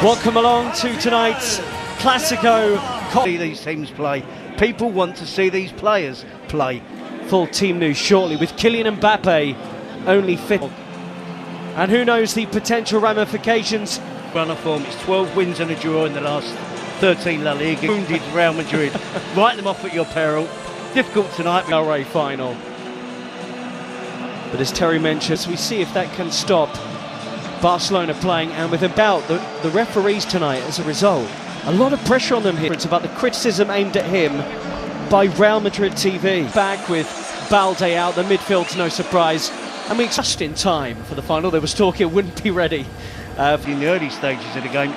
Welcome along to tonight's Classico. See these teams play. People want to see these players play. Full team news shortly with Kylian Mbappe only fit. And who knows the potential ramifications. Run of form, it's 12 wins and a draw in the last 13 La Liga. Wounded Real Madrid. Write them off at your peril. Difficult tonight. LA final. But as Terry mentions, we see if that can stop Barcelona playing, and with about the referees tonight as a result. A lot of pressure on them here. It's about the criticism aimed at him by Real Madrid TV. Back with Balde out, the midfield's no surprise. And we just in time for the final. There was talk it wouldn't be ready. In the early stages of the game,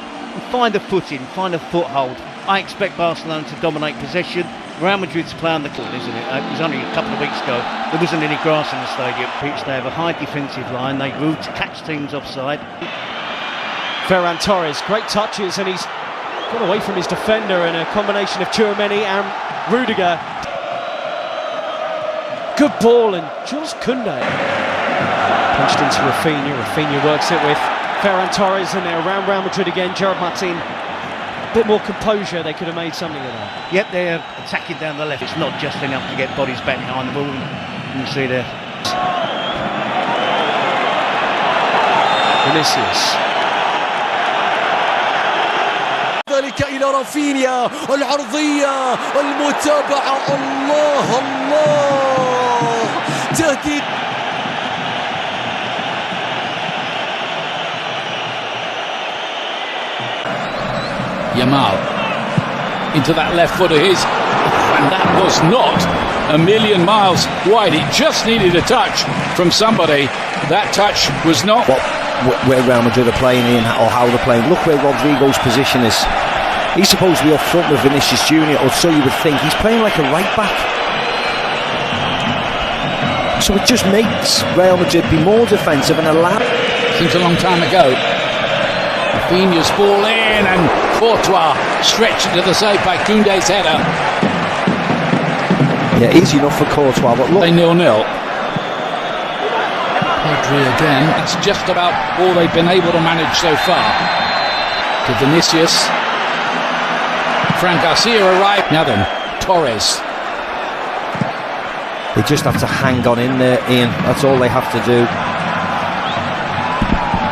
find a footing, find a foothold. I expect Barcelona to dominate possession. Real Madrid to play on the court, isn't it? It was only a couple of weeks ago. There wasn't any grass in the stadium. They have a high defensive line. They rule to catch teams offside. Ferran Torres, great touches, and he's got away from his defender in a combination of Tchouaméni and Rudiger. Good ball, and Jules Koundé punched into Rafinha. Rafinha works it with Ferran Torres, and they're around Real Madrid again. Gerard Martin. A bit more composure, they could have made something of that. Yep, they're attacking down the left. It's not just enough to get bodies back behind the ball. You can see there. Vinicius. ذلك إلى رافينيا العرضية المتابعة الله الله تهديد. Yamal into that left foot of his, and that was not a million miles wide. It just needed a touch from somebody. That touch was not where Real Madrid are playing in, or how they're playing. Look where Rodrigo's position is. He's supposed to be up front with Vinicius Jr., or so you would think. He's playing like a right back, so it just makes Real Madrid be more defensive and allow. Seems a long time ago. Rafinha's ball in, and Courtois stretched to the side by Koundé's header. Yeah, easy enough for Courtois, but look. 0-0. Pedri again. That's just about all they've been able to manage so far. To Vinicius. Fran Garcia arrived. Now then, Torres. They just have to hang on in there, Ian. That's all they have to do.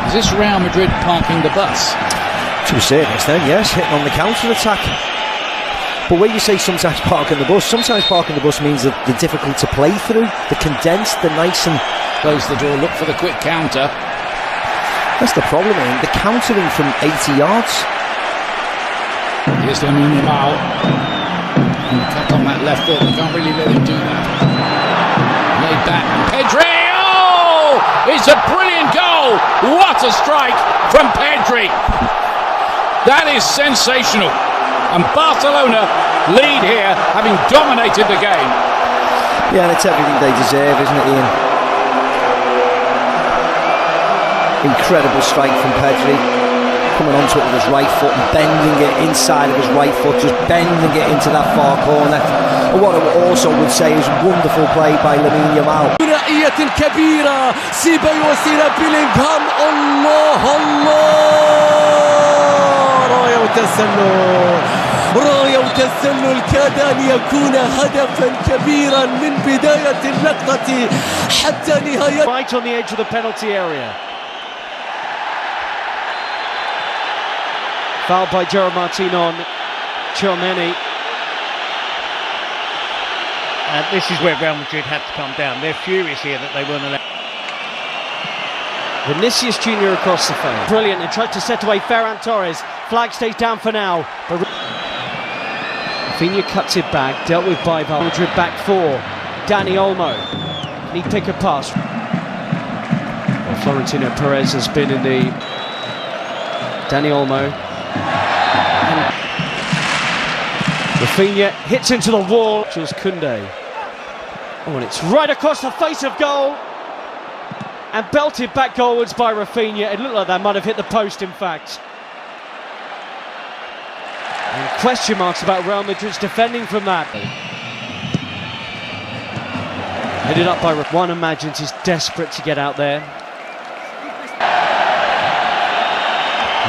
Is this Real Madrid parking the bus? To a certain extent, yes, hitting on the counter-attack. But when you say sometimes parking the bus, sometimes parking the bus means that they're difficult to play through. They're condensed, they're nice and... Close the door, look for the quick counter. That's the problem, Ian. They're countering from 80 yards. Here's Lamine Yamal. Cut on that left foot, they can't really let him do that. Laid back, and Pedri! It's a brilliant goal! What a strike from Pedri! That is sensational. And Barcelona lead here, having dominated the game. Yeah, and it's everything they deserve, isn't it, Ian? Incredible strike from Pedri. Coming onto it with his right foot and bending it inside of his right foot, just bending it into that far corner. And what I also would say is wonderful play by Lamine Yamal. ثنائية كبيرة سيبايوس إلى بيلينغهام. الله الله راية وتسلل راية وتسلل كاد أن يكون هدفا كبيرا من بداية اللقطة حتى نهاية. Right on the edge of the penalty area. Fouled by Gerard Martin on Tchouaméni. And this is where Real Madrid had to come down. They're furious here that they weren't allowed. Vinicius Jr. across the field. Brilliant, and tried to set away Ferran Torres. Flag stays down for now. But Rafinha cuts it back, dealt with by Real Madrid back four. Dani Olmo. Can he pick a pass? Well, Florentino Perez has been in the... Dani Olmo. And Rafinha hits into the wall. Jules Koundé. Oh, and it's right across the face of goal. And belted back goalwards by Rafinha. It looked like that might have hit the post, in fact. And question marks about Real Madrid's defending from that. Headed up by one imagines he's desperate to get out there.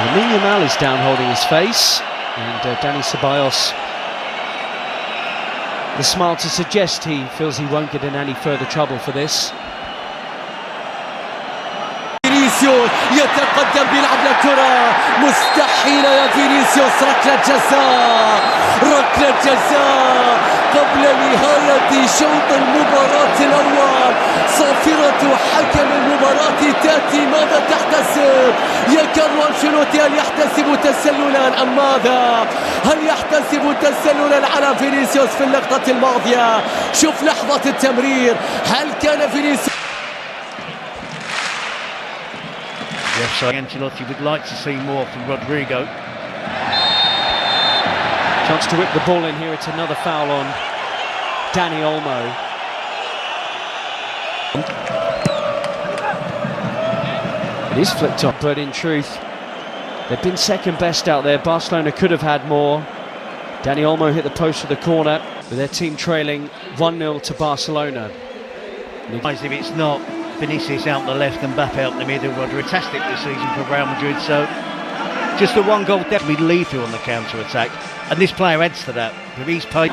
Lamine Yamal is down holding his face, and Dani Ceballos, the smile to suggest he feels he won't get in any further trouble for this. فينيسيوس يتقدم بيلعب لكرة مستحيلة يا فينيسيوس. ركلة جزاء قبل نهاية شوط المباراة الأول. صافرة حكم المباراة تأتي. ماذا تحتسب؟ يكاد أنشيلوتي أن يحتسب تسللا أم ماذا؟ هل يحتسب تسللا على فينيسيوس في اللقطة الماضية؟ شوف لحظة التمرير، هل كان فينيسيوس؟ Yes, so Ancelotti would like to see more from Rodrigo. Chance to whip the ball in here. It's another foul on Dani Olmo. It is flicked up, but in truth, they've been second best out there. Barcelona could have had more. Dani Olmo hit the post of the corner, with their team trailing 1-0 to Barcelona. If it's not Vinicius out the left and Mbappe out the middle, fantastic this season for Real Madrid. So just the one goal definitely lethal on the counter-attack, and this player adds to that. But he's paid.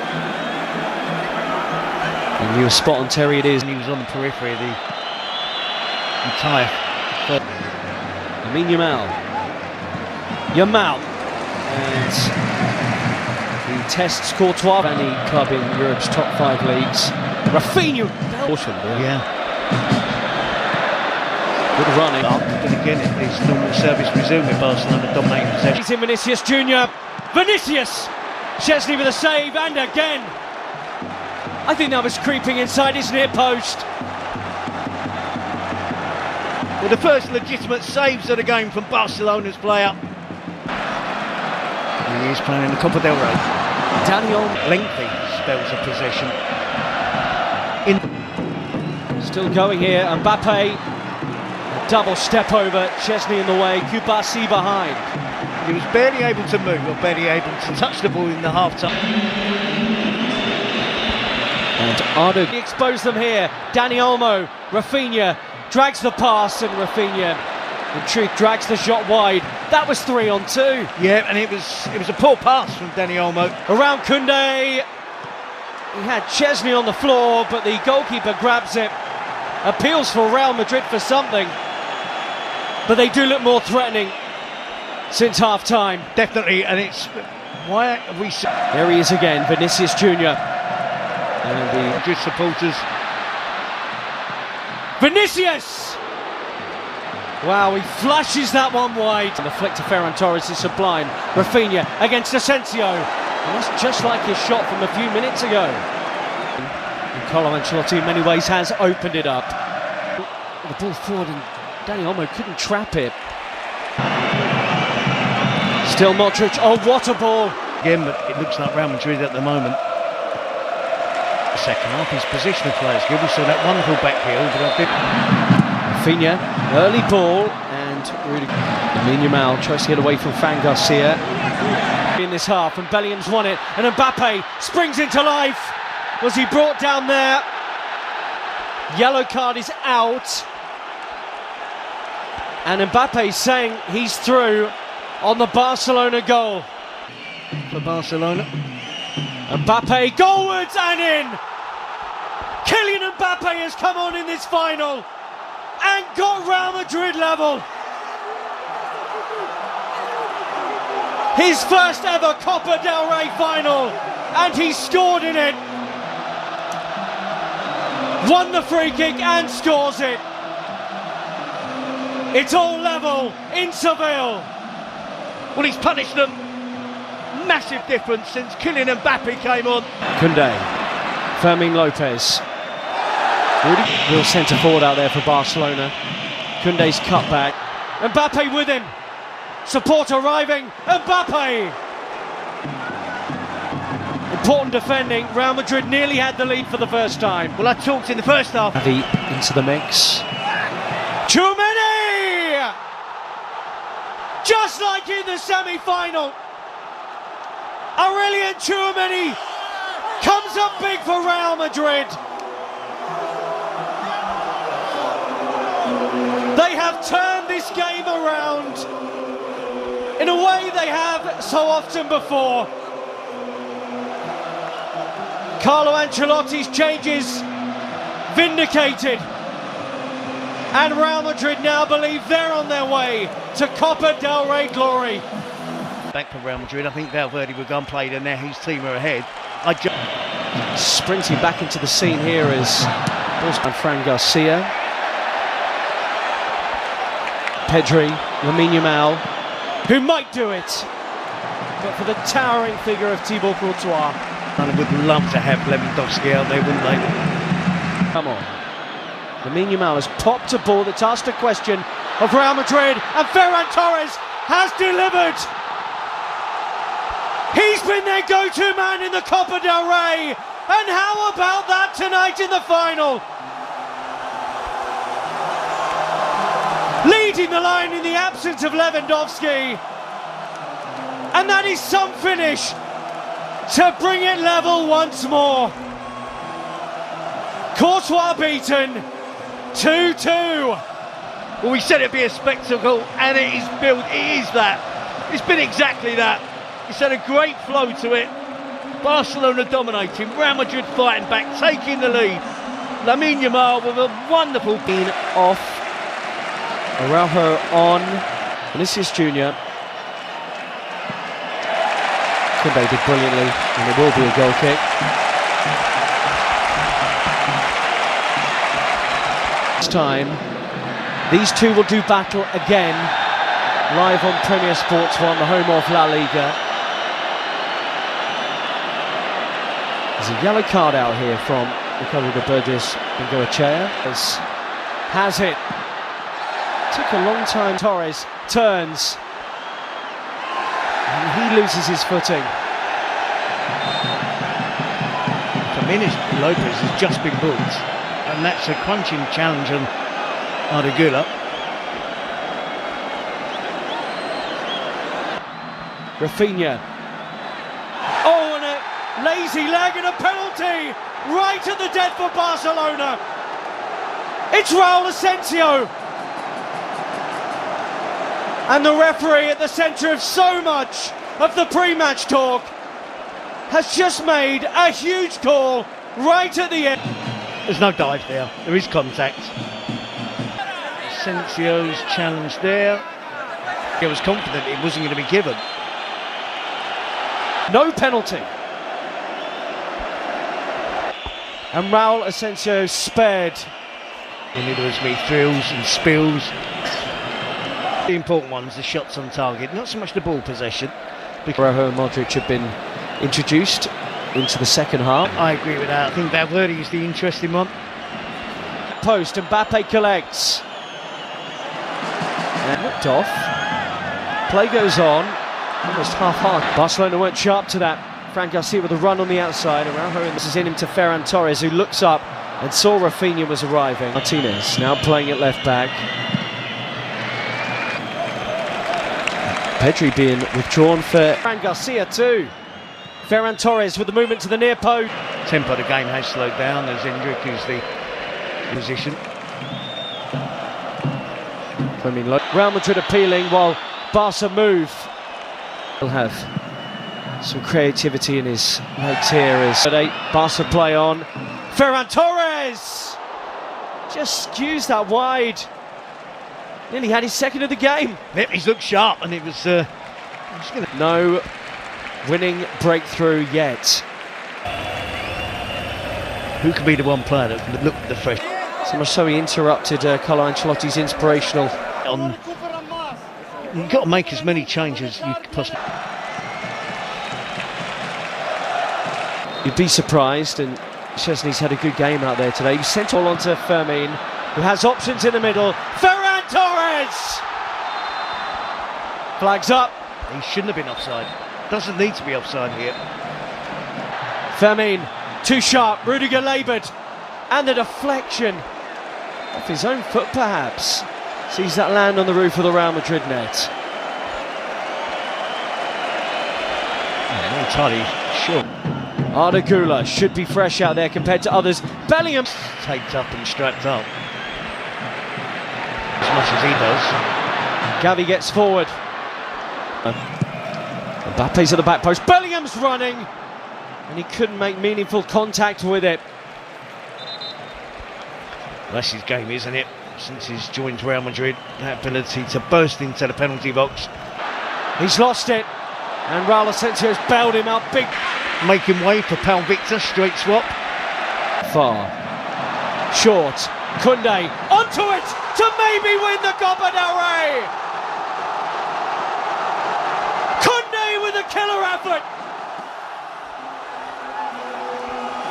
And you were spot on, Terry. It is. And he was on the periphery of the entire third. Lamine Yamal, and he tests Courtois, any club in Europe's top 5 leagues. Rafinha, Yeah. Good running. But again, it's normal service resume with Barcelona dominating possession. He's in Vinicius Junior. Vinicius! Chesney with a save, and again. I think that was creeping inside his near post. Well, the first legitimate saves of the game from Barcelona's player. And he is playing in the Copa del Rey. Daniel. Lengthy spells of possession. Still going here, Mbappe. Double step over, Chesney in the way, Kubasi behind. He was barely able to move, or barely able to touch the ball in the half-time. And Ardo exposed them here. Dani Olmo, Rafinha drags the pass, and Rafinha, in truth, drags the shot wide. That was 3 on 2. Yeah, and it was a poor pass from Dani Olmo. Around Koundé. He had Chesney on the floor, but the goalkeeper grabs it. Appeals for Real Madrid for something, but they do look more threatening since half-time. Definitely, and it's... Why have we... There he is again, Vinicius Junior. And the Madrid supporters... Vinicius! Wow, he flashes that one wide. And the flick to Ferran Torres is sublime. Rafinha against Asensio. And that's just like his shot from a few minutes ago. And Carlo Ancelotti in many ways has opened it up. The ball forward, and Dani Olmo couldn't trap it. Still Modric. Oh, what a ball! Again, but it looks like Real Madrid at the moment. The second half, his positional players good. We saw that wonderful back heel, but a bit... Rafinha, early ball, and Lamine Yamal tries to get away from Fran Garcia in this half, and Bellingham's won it, and Mbappe springs into life. Was he brought down there? Yellow card is out, and Mbappe saying he's through on the Barcelona goal. For Barcelona. Mbappe goalwards and in! Kylian Mbappe has come on in this final and got Real Madrid level. His first ever Copa del Rey final, and he scored in it. Won the free kick and scores it. It's all level in Seville. Well, he's punished them. Massive difference since Kylian Mbappe came on. Koundé, Fermin Lopez. Real centre forward out there for Barcelona. Koundé's cut back. Mbappe with him. Support arriving. Mbappe. Important defending. Real Madrid nearly had the lead for the first time. Well, I talked in the first half. Xavi into the mix. Tchouaméni! Just like in the semi-final. Aurelien Tchouaméni comes up big for Real Madrid. They have turned this game around. a way they have so often before. Carlo Ancelotti's changes vindicated, and Real Madrid now believe they're on their way to Copa del Rey glory. Back for Real Madrid, I think Valverde will go and play there now. His team are ahead. Sprinting back into the scene here is Fran Garcia, Pedri, Lamine Yamal, who might do it, but for the towering figure of Thibaut Courtois. And would love to have Lewandowski out there, wouldn't they? Come on. Lamine Yamal has popped a ball that's asked a question of Real Madrid, and Ferran Torres has delivered. He's been their go-to man in the Copa del Rey, and how about that tonight in the final? Leading the line in the absence of Lewandowski, and that is some finish to bring it level once more. Courtois beaten, 2-2. Well, we said it'd be a spectacle, and it is built. It is that. It's been exactly that. It's had a great flow to it. Barcelona dominating, Real Madrid fighting back, taking the lead. Lamine Yamal with a wonderful being off. Araujo on. Vinicius Jr. Koundé did brilliantly, and it will be a goal kick. This time, these two will do battle again, live on Premier Sports 1, the home of La Liga. There's a yellow card out here from Ricardo de Burgos and Goechea. Has it. Took a long time. Torres turns. And he loses his footing. Jimenez Lopez has just been booked, and that's a crunching challenge on Ardegula. Rafinha. Oh, and a lazy leg and a penalty right at the death for Barcelona. It's Raul Asensio. And the referee at the centre of so much of the pre-match talk has just made a huge call right at the end. There's no dive there, there is contact. Asensio's challenge there. He was confident it wasn't going to be given. No penalty. And Raul Asensio spared. And there was me thrills and spills. The important ones, the shots on target, not so much the ball possession. Araujo and Modric have been introduced into the second half. I agree with that. I think Valverde is the interesting one. Post, Mbappe collects. And looked off. Play goes on. Almost half-hearted. Barcelona weren't sharp to that. Fran Garcia with a run on the outside. Araujo, and this is in him to Ferran Torres, who looks up and saw Rafinha was arriving. Martinez now playing at left back. Pedri being withdrawn for Fran Garcia too. Ferran Torres with the movement to the near post. Tempo of the game has slowed down as Endrick is the position. Real Madrid appealing while Barca move. He'll have some creativity in his legs here as Barca play on. Ferran Torres just skews that wide. Nearly had his second of the game. Yep, he's looked sharp, and it was no winning breakthrough yet. Who could be the one player that can look the fresh? So much so he interrupted Carlo Ancelotti's inspirational. You've got to make as many changes as you possibly. You'd be surprised, and Szczesny's had a good game out there today. He sent all onto Fermin, who has options in the middle. Ferran Torres! Flags up. He shouldn't have been offside. Doesn't need to be offside here. Fermin, too sharp. Rudiger laboured. And the deflection off his own foot, perhaps. Sees that land on the roof of the Real Madrid net. I'm not entirely sure. Ardegula should be fresh out there compared to others. Bellingham taped up and strapped up as much as he does. Gavi gets forward. Mbappe's at the back post, Bellingham's running, and he couldn't make meaningful contact with it. That's his game, isn't it? Since he's joined Real Madrid, that ability to burst into the penalty box. He's lost it, and Raul Asensio's bailed him out big. Making way for Pal Victor, straight swap. Far. Short. Koundé onto it to maybe win the Copa del Rey. Koundé with a killer effort.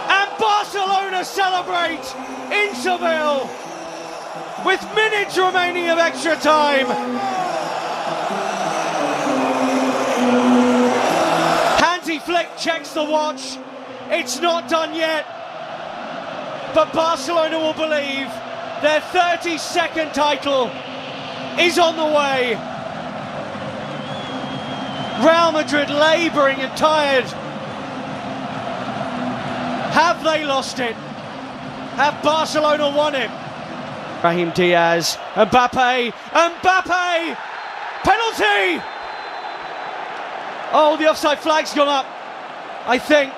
And Barcelona celebrate in Seville with minutes remaining of extra time. Hansi Flick checks the watch. It's not done yet. But Barcelona will believe their 32nd title is on the way. Real Madrid labouring and tired. Have they lost it? Have Barcelona won it? Brahim Diaz, Mbappe, penalty! Oh, the offside flag's gone up, I think.